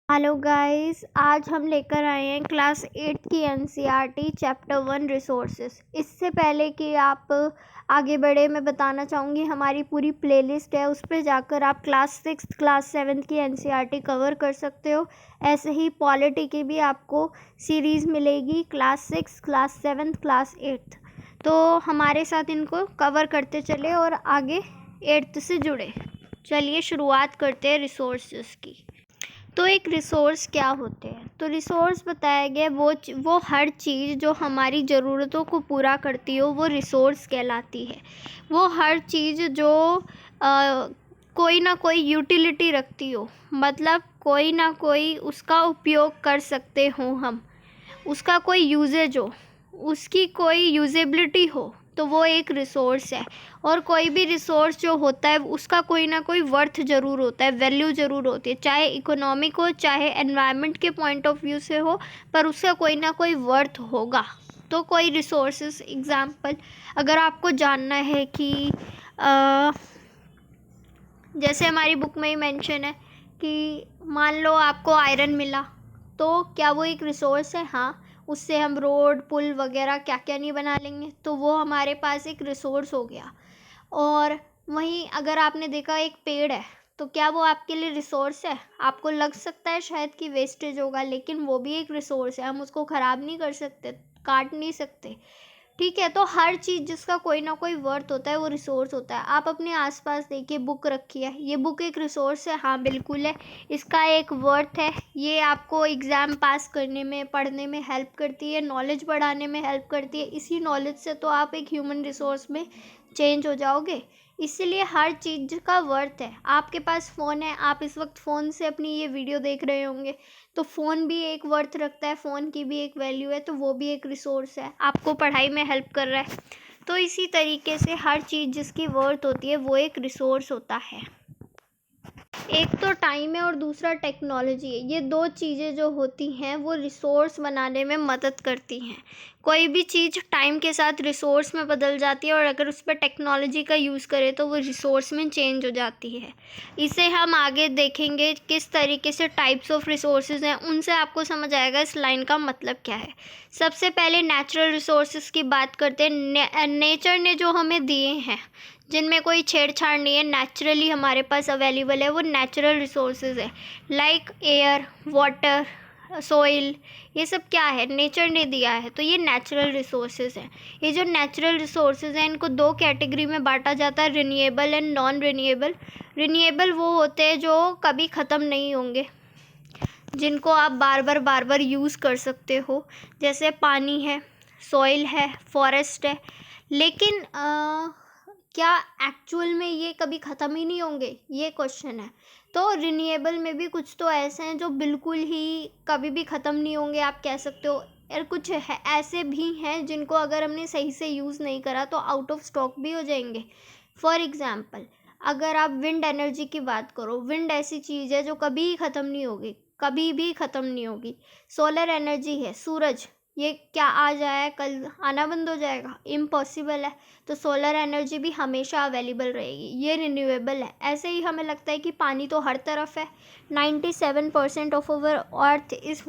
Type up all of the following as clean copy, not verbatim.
Hello guys, आज हम लेकर आए हैं क्लास 8 की एनसीईआरटी चैप्टर 1 रिसोर्सेज। इससे पहले कि आप आगे बढ़े, मैं बताना चाहूँगी हमारी पूरी प्लेलिस्ट है, उस पर जाकर आप क्लास 6 क्लास 7 की एनसीईआरटी कवर कर सकते हो। ऐसे ही पॉलिटी की भी आपको सीरीज़ मिलेगी, क्लास 6 क्लास 7 क्लास 8। तो हमारे साथ इनको कवर करते चले और आगे 8th से जुड़े। चलिए शुरुआत करते हैं रिसोर्सेज की। तो एक रिसोर्स क्या होते हैं? तो रिसोर्स बताया गया वो हर चीज़ जो हमारी ज़रूरतों को पूरा करती हो वो रिसोर्स कहलाती है। वो हर चीज़ जो कोई ना कोई यूटिलिटी रखती हो, मतलब कोई ना कोई उसका उपयोग कर सकते हो हम, उसका कोई यूजेज हो, उसकी कोई यूजेबिलिटी हो, तो वो एक रिसोर्स है। और कोई भी रिसोर्स जो होता है उसका कोई ना कोई वर्थ ज़रूर होता है, वैल्यू ज़रूर होती है, चाहे इकोनॉमिक हो चाहे एनवायरनमेंट के पॉइंट ऑफ व्यू से हो, पर उसका कोई ना कोई वर्थ होगा। तो कोई रिसोर्सेज एग्जाम्पल अगर आपको जानना है कि जैसे हमारी बुक में ही मेंशन है कि मान लो आपको आयरन मिला, तो क्या वो एक रिसोर्स है? हाँ, उससे हम रोड पुल वगैरह क्या क्या नहीं बना लेंगे, तो वो हमारे पास एक रिसोर्स हो गया। और वहीं अगर आपने देखा एक पेड़ है, तो क्या वो आपके लिए रिसोर्स है? आपको लग सकता है शायद कि वेस्टेज होगा, लेकिन वो भी एक रिसोर्स है, हम उसको ख़राब नहीं कर सकते, काट नहीं सकते। ठीक है, तो हर चीज़ जिसका कोई ना कोई वर्थ होता है वो रिसोर्स होता है। आप अपने आसपास देखिए, बुक रखी है, ये बुक एक रिसोर्स है? हाँ बिल्कुल है, इसका एक वर्थ है। ये आपको एग्ज़ाम पास करने में, पढ़ने में हेल्प करती है, नॉलेज बढ़ाने में हेल्प करती है। इसी नॉलेज से तो आप एक ह्यूमन रिसोर्स में चेंज हो जाओगे। इसीलिए हर चीज़ का वर्थ है। आपके पास फ़ोन है, आप इस वक्त फ़ोन से अपनी ये वीडियो देख रहे होंगे, तो फ़ोन भी एक वर्थ रखता है, फ़ोन की भी एक वैल्यू है, तो वो भी एक रिसोर्स है, आपको पढ़ाई में हेल्प कर रहा है। तो इसी तरीके से हर चीज़ जिसकी वर्थ होती है वो एक रिसोर्स होता है। एक तो टाइम है और दूसरा टेक्नोलॉजी है। ये दो चीज़ें जो होती हैं वो रिसोर्स बनाने में मदद करती हैं। कोई भी चीज़ टाइम के साथ रिसोर्स में बदल जाती है, और अगर उस पर टेक्नोलॉजी का यूज़ करें तो वो रिसोर्स में चेंज हो जाती है। इसे हम आगे देखेंगे किस तरीके से टाइप्स ऑफ रिसोर्सेज हैं, उनसे आपको समझ आएगा इस लाइन का मतलब क्या है। सबसे पहले नेचुरल रिसोर्सेज की बात करते हैं। नेचर ने जो हमें दिए हैं, जिनमें कोई छेड़छाड़ नहीं है, नेचुरली हमारे पास अवेलेबल है, वो नेचुरल रिसोर्सेज है। लाइक एयर, वाटर, सॉइल, ये सब क्या है? नेचर ने दिया है, तो ये नेचुरल रिसोर्सेज हैं। ये जो नेचुरल रिसोर्सेज हैं इनको दो कैटेगरी में बांटा जाता है, renewable and non renewable. Renewable वो होते हैं जो कभी ख़त्म नहीं होंगे, जिनको आप बार बार यूज़ कर सकते हो, जैसे पानी है, सॉइल है, फॉरेस्ट है। लेकिन क्या एक्चुअल में ये कभी ख़त्म ही नहीं होंगे? ये क्वेश्चन है। तो रिन्यूएबल में भी कुछ तो ऐसे हैं जो बिल्कुल ही कभी भी ख़त्म नहीं होंगे, आप कह सकते हो। और कुछ है ऐसे भी हैं जिनको अगर हमने सही से यूज़ नहीं करा तो आउट ऑफ स्टॉक भी हो जाएंगे। फॉर एग्ज़ाम्पल, अगर आप विंड एनर्जी की बात करो, विंड ऐसी चीज़ है जो कभी ख़त्म नहीं होगी, कभी भी ख़त्म नहीं होगी। सोलर एनर्जी है, सूरज, ये क्या आज आया है कल आना बंद हो जाएगा? इम्पॉसिबल है। तो सोलर एनर्जी भी हमेशा अवेलेबल रहेगी, ये रिन्यूएबल है। ऐसे ही हमें लगता है कि पानी तो हर तरफ है। 97% of our earth is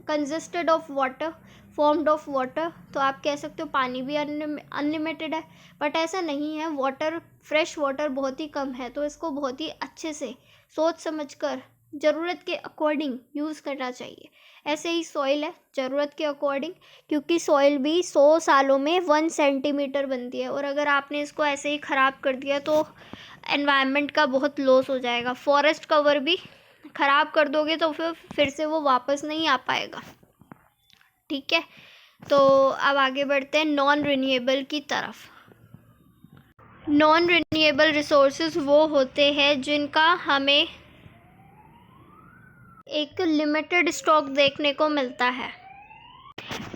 consisted of water, formed of water. तो आप कह सकते हो पानी भी अनलिमिटेड है, बट ऐसा नहीं है। वाटर, फ्रेश वाटर बहुत ही कम है, तो इसको बहुत ही अच्छे से सोच समझ कर ज़रूरत के अकॉर्डिंग यूज़ करना चाहिए। ऐसे ही सॉइल है, ज़रूरत के अकॉर्डिंग, क्योंकि सॉइल भी 100 सालों में 1 सेंटीमीटर बनती है, और अगर आपने इसको ऐसे ही ख़राब कर दिया तो एनवायरनमेंट का बहुत लॉस हो जाएगा। फॉरेस्ट कवर भी ख़राब कर दोगे तो फिर से वो वापस नहीं आ पाएगा। ठीक है, तो अब आगे बढ़ते हैं नॉन रिन्यूएबल की तरफ। नॉन रिन्यूएबल रिसोर्सेज वो होते हैं जिनका हमें एक लिमिटेड स्टॉक देखने को मिलता है।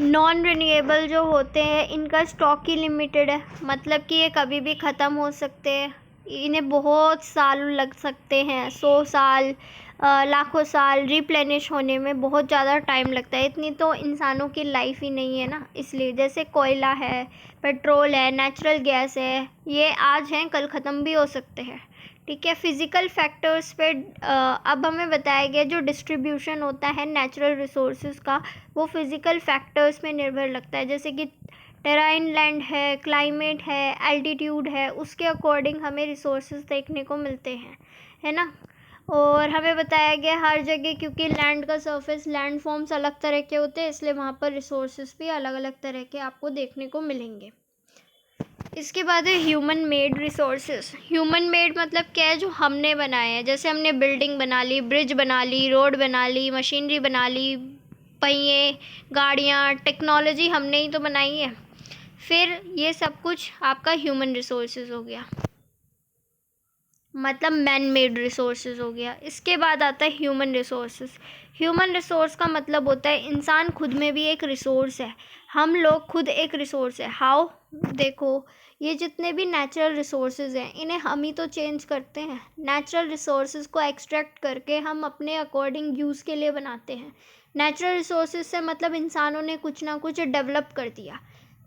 नॉन रिन्यूएबल जो होते हैं इनका स्टॉक ही लिमिटेड है, मतलब कि ये कभी भी ख़त्म हो सकते हैं, इन्हें बहुत साल लग सकते हैं, 100 साल, लाखों साल रिप्लेनिश होने में बहुत ज़्यादा टाइम लगता है। इतनी तो इंसानों की लाइफ ही नहीं है ना, इसलिए। जैसे कोयला है, पेट्रोल है, नेचुरल गैस है, ये आज हैं कल ख़त्म भी हो सकते हैं। ठीक है। फिज़िकल फैक्टर्स पे अब हमें बताया गया जो डिस्ट्रीब्यूशन होता है नेचुरल रिसोर्सेज का, वो फिज़िकल फैक्टर्स पे निर्भर लगता है, जैसे कि टेराइन लैंड है, क्लाइमेट है, एल्टीट्यूड है, उसके अकॉर्डिंग हमें रिसोर्सेज देखने को मिलते हैं, है ना। और हमें बताया गया हर जगह, क्योंकि लैंड का सरफेस, लैंड फॉर्म्स अलग तरह के होते हैं, इसलिए वहाँ पर रिसोर्सेज भी अलग अलग तरह के आपको देखने को मिलेंगे। इसके बाद है human made resources. Human made मतलब क्या है, जो हमने बनाए हैं, जैसे हमने बिल्डिंग बना ली, ब्रिज बना ली, रोड बना ली, मशीनरी बना ली, पहिए, गाड़ियाँ, टेक्नोलॉजी हमने ही तो बनाई है। फिर ये सब कुछ आपका ह्यूमन रिसोर्सेज हो गया, मतलब मैन मेड रिसोर्सेज हो गया। इसके बाद आता है ह्यूमन रिसोर्सेज। ह्यूमन रिसोर्स का मतलब होता है इंसान खुद में भी एक रिसोर्स है, हम लोग खुद एक रिसोर्स है। हाउ? देखो, ये जितने भी नेचुरल रिसोर्सेज हैं, इन्हें हम ही तो चेंज करते हैं। नेचुरल रिसोर्सेज को एक्सट्रैक्ट करके हम अपने अकॉर्डिंग यूज़ के लिए बनाते हैं। नेचुरल रिसोर्सेज से मतलब इंसानों ने कुछ ना कुछ डेवलप कर दिया,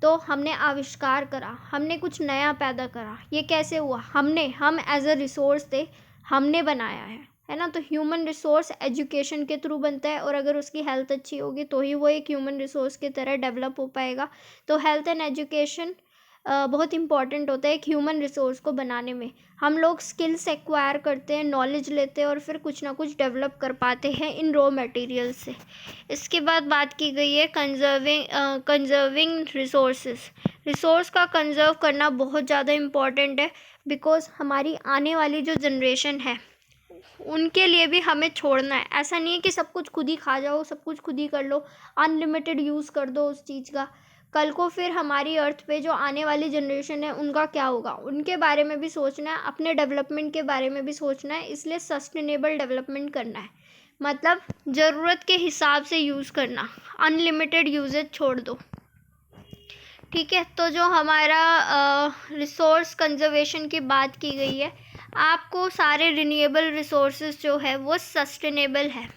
तो हमने आविष्कार करा, हमने कुछ नया पैदा करा। ये कैसे हुआ? हम एज अ रिसोर्स थे, हमने बनाया है ना। तो ह्यूमन रिसोर्स एजुकेशन के थ्रू बनता है, और अगर उसकी हेल्थ अच्छी होगी तो ही वो एक ह्यूमन रिसोर्स की तरह डेवलप हो पाएगा। तो हेल्थ एंड एजुकेशन बहुत इंपॉर्टेंट होता है एक ह्यूमन रिसोर्स को बनाने में। हम लोग स्किल्स एक्वायर करते हैं, नॉलेज लेते हैं, और फिर कुछ ना कुछ डेवलप कर पाते हैं इन रॉ मटेरियल से। इसके बाद बात की गई है कंजर्विंग रिसोर्सेज। रिसोर्स का कंजर्व करना बहुत ज़्यादा इम्पॉर्टेंट है, बिकॉज हमारी आने वाली जो जनरेशन है उनके लिए भी हमें छोड़ना है। ऐसा नहीं है कि सब कुछ खुद ही खा जाओ, सब कुछ खुद ही कर लो, अनलिमिटेड यूज़ कर दो उस चीज़ का। कल को फिर हमारी अर्थ पे जो आने वाली जनरेशन है उनका क्या होगा, उनके बारे में भी सोचना है, अपने डेवलपमेंट के बारे में भी सोचना है। इसलिए सस्टेनेबल डेवलपमेंट करना है, मतलब ज़रूरत के हिसाब से यूज़ करना, अनलिमिटेड यूजेज छोड़ दो। ठीक है, तो जो हमारा रिसोर्स कंजर्वेशन की बात की गई है, आपको सारे रिन्यूएबल रिसोर्सेज जो है वो सस्टेनेबल है।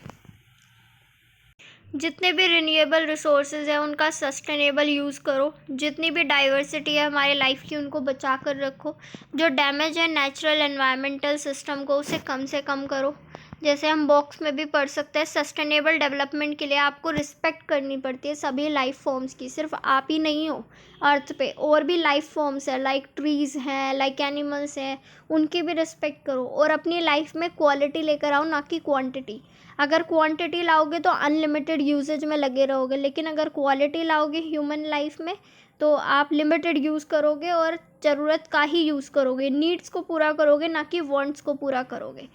जितने भी रिन्यूएबल रिसोर्सेज है उनका सस्टेनेबल यूज़ करो। जितनी भी डाइवर्सिटी है हमारे लाइफ की, उनको बचा कर रखो। जो डैमेज है नेचुरल एनवायरमेंटल सिस्टम को, उसे कम से कम करो। जैसे हम बॉक्स में भी पढ़ सकते हैं, सस्टेनेबल डेवलपमेंट के लिए आपको रिस्पेक्ट करनी पड़ती है सभी लाइफ फॉर्म्स की। सिर्फ आप ही नहीं हो अर्थ पे, और भी लाइफ फॉर्म्स है, लाइक ट्रीज़ हैं, लाइक एनिमल्स हैं, उनकी भी रिस्पेक्ट करो। और अपनी लाइफ में क्वालिटी लेकर आओ, ना कि क्वांटिटी। अगर क्वांटिटी लाओगे तो अनलिमिटेड यूजेज में लगे रहोगे, लेकिन अगर क्वालिटी लाओगे ह्यूमन लाइफ में तो आप लिमिटेड यूज़ करोगे और ज़रूरत का ही यूज़ करोगे, नीड्स को पूरा करोगे, ना कि वांट्स को पूरा करोगे।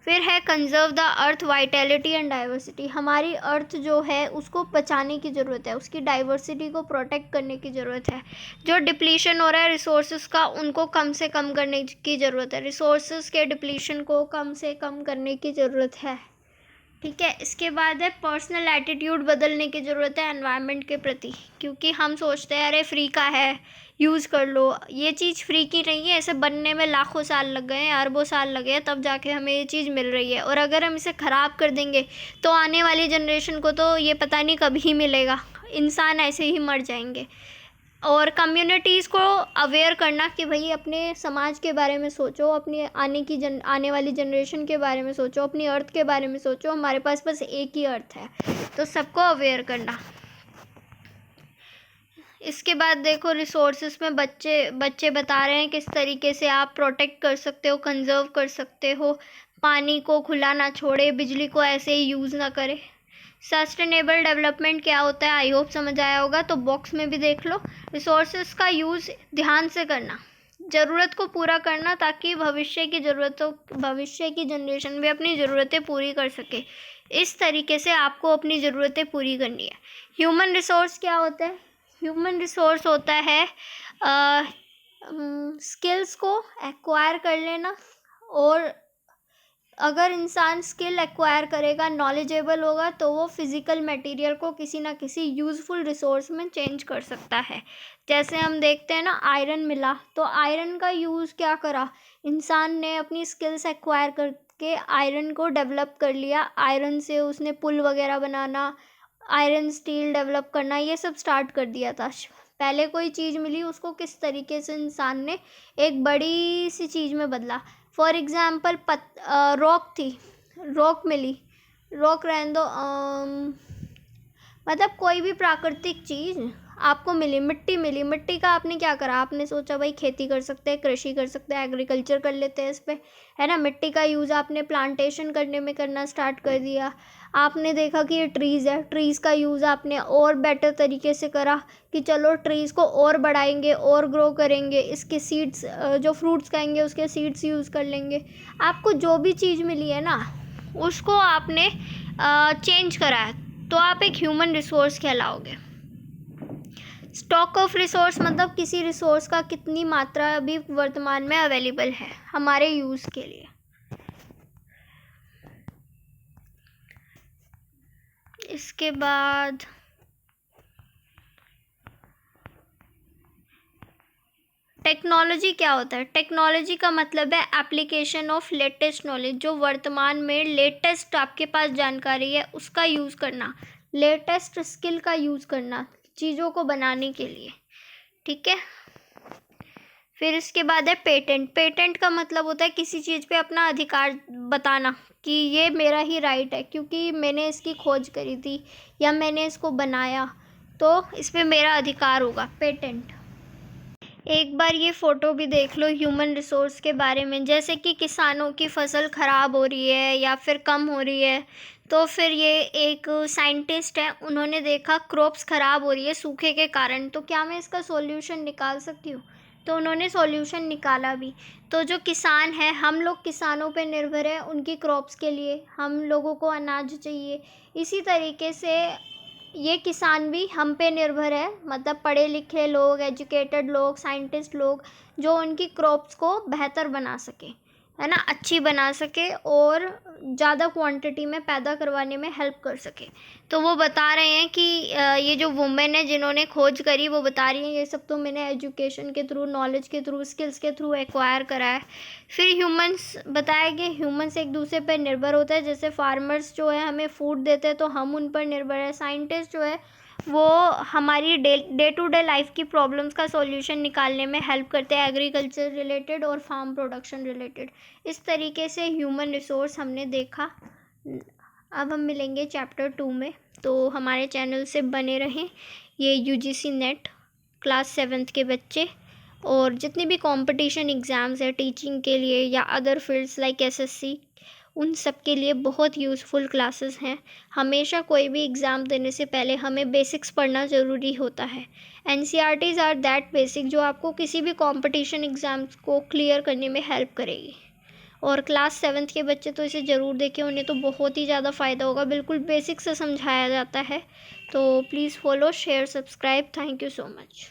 फिर है conserve the earth vitality and diversity. हमारी अर्थ जो है उसको बचाने की ज़रूरत है, उसकी डाइवर्सिटी को प्रोटेक्ट करने की ज़रूरत है। जो डिप्लीशन हो रहा है रिसोर्सेज का, उनको कम से कम करने की ज़रूरत है। रिसोर्सेज के डिप्लीशन को कम से कम करने की ज़रूरत है। ठीक है, इसके बाद है पर्सनल एटीट्यूड बदलने की ज़रूरत है एनवायरनमेंट के प्रति, क्योंकि हम सोचते हैं अरे फ्री का है, यूज़ कर लो। ये चीज़ फ्री की नहीं है, इसे बनने में लाखों साल लग गए हैं, अरबों साल लगे हैं, तब जाके हमें ये चीज़ मिल रही है। और अगर हम इसे ख़राब कर देंगे तो आने वाली जनरेशन को तो ये पता नहीं कब ही मिलेगा, इंसान ऐसे ही मर जाएंगे। और कम्युनिटीज़ को अवेयर करना कि भाई अपने समाज के बारे में सोचो, अपनी आने वाली जनरेशन के बारे में सोचो, अपनी अर्थ के बारे में सोचो। हमारे पास बस एक ही अर्थ है, तो सबको अवेयर करना। इसके बाद देखो, रिसोर्सेज में बच्चे बता रहे हैं किस तरीके से आप प्रोटेक्ट कर सकते हो, कंजर्व कर सकते हो। पानी को खुला ना छोड़े, बिजली को ऐसे ही यूज़ ना करे। सस्टेनेबल डेवलपमेंट क्या होता है, आई होप समझ आया होगा, तो बॉक्स में भी देख लो। रिसोर्सेज का यूज़ ध्यान से करना, ज़रूरत को पूरा करना, ताकि भविष्य की जनरेशन भी अपनी ज़रूरतें पूरी कर सके। इस तरीके से आपको अपनी ज़रूरतें पूरी करनी है। ह्यूमन रिसोर्स क्या होता है? ह्यूमन रिसोर्स होता है स्किल्स को एक्वायर कर लेना, और अगर इंसान स्किल एक्वायर करेगा, नॉलेजेबल होगा, तो वो फिज़िकल मटेरियल को किसी ना किसी यूज़फुल रिसोर्स में चेंज कर सकता है। जैसे हम देखते हैं ना, आयरन मिला, तो आयरन का यूज़ क्या करा, इंसान ने अपनी स्किल्स एक्वायर करके आयरन को डेवलप कर लिया। आयरन से उसने पुल वगैरह बनाना, आयरन स्टील डेवलप करना, ये सब स्टार्ट कर दिया था। पहले कोई चीज़ मिली, उसको किस तरीके से इंसान ने एक बड़ी सी चीज़ में बदला। फॉर एग्ज़ाम्पल रॉक थी, रॉक मिली, रॉक रहने दो, मतलब कोई भी प्राकृतिक चीज़ आपको मिली, मिट्टी मिली, मिट्टी का आपने क्या करा, आपने सोचा भाई खेती कर सकते हैं, कृषि कर सकते हैं, एग्रीकल्चर कर लेते हैं इस पे, है ना। मिट्टी का यूज़ आपने प्लांटेशन करने में करना स्टार्ट कर दिया। आपने देखा कि ये ट्रीज़ है, ट्रीज़ का यूज़ आपने और बेटर तरीके से करा कि चलो ट्रीज़ को और बढ़ाएंगे और ग्रो करेंगे, इसके सीड्स, जो फ्रूट्स खाएंगे उसके सीड्स यूज़ कर लेंगे। आपको जो भी चीज़ मिली है ना, उसको आपने चेंज करा है, तो आप एक ह्यूमन रिसोर्स कहलाओगे। स्टॉक ऑफ रिसोर्स मतलब किसी रिसोर्स का कितनी मात्रा अभी वर्तमान में अवेलेबल है हमारे यूज़ के लिए। इसके बाद टेक्नोलॉजी क्या होता है। टेक्नोलॉजी का मतलब है एप्लीकेशन ऑफ लेटेस्ट नॉलेज, जो वर्तमान में लेटेस्ट आपके पास जानकारी है उसका यूज़ करना, लेटेस्ट स्किल का यूज़ करना चीज़ों को बनाने के लिए, ठीक है। फिर इसके बाद है पेटेंट। पेटेंट का मतलब होता है किसी चीज़ पे अपना अधिकार बताना कि ये मेरा ही राइट है क्योंकि मैंने इसकी खोज करी थी या मैंने इसको बनाया, तो इस पे मेरा अधिकार होगा, पेटेंट। एक बार ये फ़ोटो भी देख लो ह्यूमन रिसोर्स के बारे में, जैसे कि किसानों की फसल ख़राब हो रही है या फिर कम हो रही है, तो फिर ये एक साइंटिस्ट है, उन्होंने देखा क्रॉप्स ख़राब हो रही है सूखे के कारण, तो क्या मैं इसका सॉल्यूशन निकाल सकती हूँ, तो उन्होंने सॉल्यूशन निकाला भी। तो जो किसान है, हम लोग किसानों पे निर्भर है उनकी क्रॉप्स के लिए, हम लोगों को अनाज चाहिए, इसी तरीके से ये किसान भी हम पे निर्भर है, मतलब पढ़े लिखे लोग, एजुकेटेड लोग, साइंटिस्ट लोग, जो उनकी क्रॉप्स को बेहतर बना सके, है ना, अच्छी बना सके और ज़्यादा क्वांटिटी में पैदा करवाने में हेल्प कर सके। तो वो बता रहे हैं कि ये जो वुमेन है जिन्होंने खोज करी, वो बता रही हैं ये सब तो मैंने एजुकेशन के थ्रू, नॉलेज के थ्रू, स्किल्स के थ्रू एक्वायर करा है। फिर ह्यूमंस बताया कि ह्यूमंस एक दूसरे पर निर्भर होता है, जैसे फार्मर्स जो है हमें फूड देते हैं तो हम उन पर निर्भर है, साइंटिस्ट जो है वो हमारी डे टू डे लाइफ की प्रॉब्लम्स का सॉल्यूशन निकालने में हेल्प करते हैं, एग्रीकल्चर रिलेटेड और फार्म प्रोडक्शन रिलेटेड। इस तरीके से ह्यूमन रिसोर्स हमने देखा। अब हम मिलेंगे चैप्टर 2 में, तो हमारे चैनल से बने रहें। ये यूजीसी नेट क्लास 7th के बच्चे और जितनी भी कंपटीशन एग्ज़ाम्स है टीचिंग के लिए या अदर फील्ड्स लाइक एसएससी, उन सब के लिए बहुत यूज़फुल क्लासेस हैं। हमेशा कोई भी एग्ज़ाम देने से पहले हमें बेसिक्स पढ़ना ज़रूरी होता है। एनसीईआरटीज़ आर दैट बेसिक जो आपको किसी भी कंपटीशन एग्ज़ाम्स को क्लियर करने में हेल्प करेगी। और क्लास 7th के बच्चे तो इसे ज़रूर देखें, उन्हें तो बहुत ही ज़्यादा फ़ायदा होगा, बिल्कुल बेसिक से समझाया जाता है। तो please follow, share, subscribe. Thank you so much.